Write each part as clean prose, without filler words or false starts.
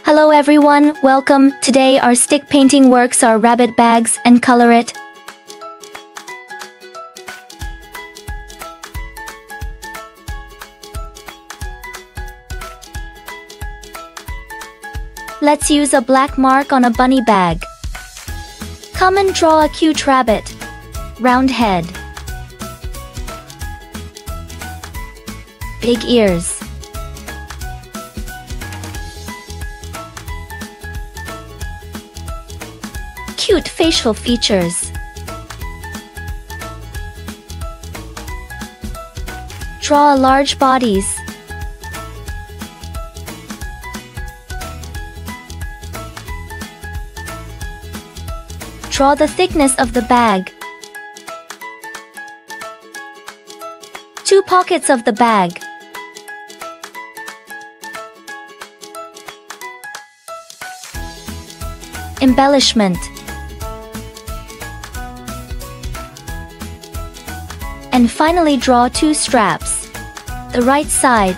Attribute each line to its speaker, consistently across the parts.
Speaker 1: Hello everyone, welcome. Today our stick painting works are rabbit bags and color it. Let's use a black mark on a bunny bag. Come and draw a cute rabbit. Round head. Big ears. Cute facial features. Draw large bodies. Draw the thickness of the bag. 2 pockets of the bag. Embellishment. And finally draw 2 straps. The right side.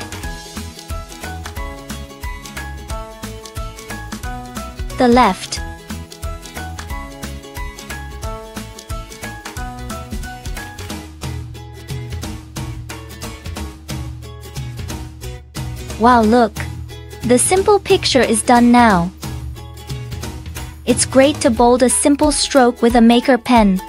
Speaker 1: The left. Wow, look! The simple picture is done now. It's great to bold a simple stroke with a maker pen.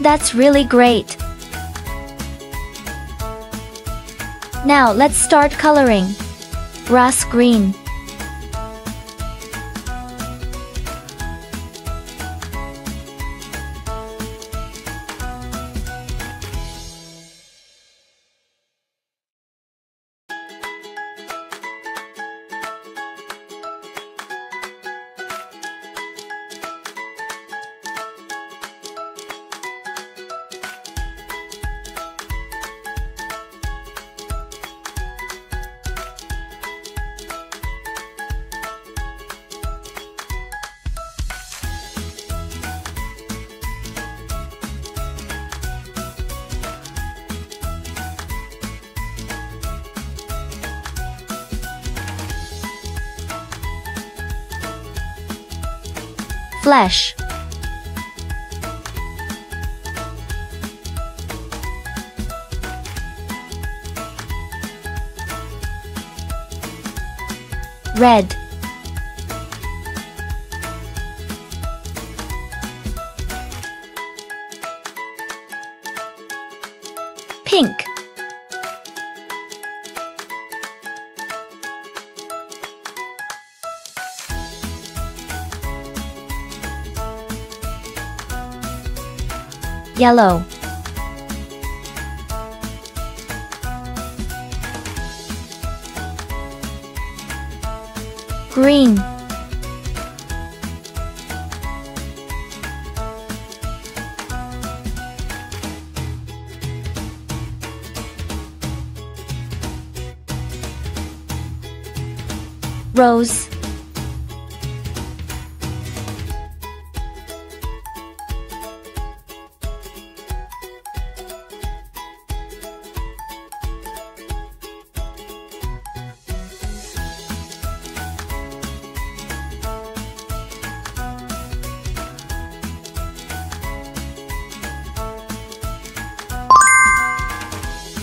Speaker 1: That's really great. Now let's start coloring. Grass green. Flesh. Red. Pink. Yellow. Green. Rose.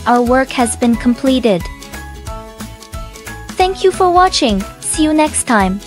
Speaker 1: Our work has been completed. Thank you for watching. See you next time.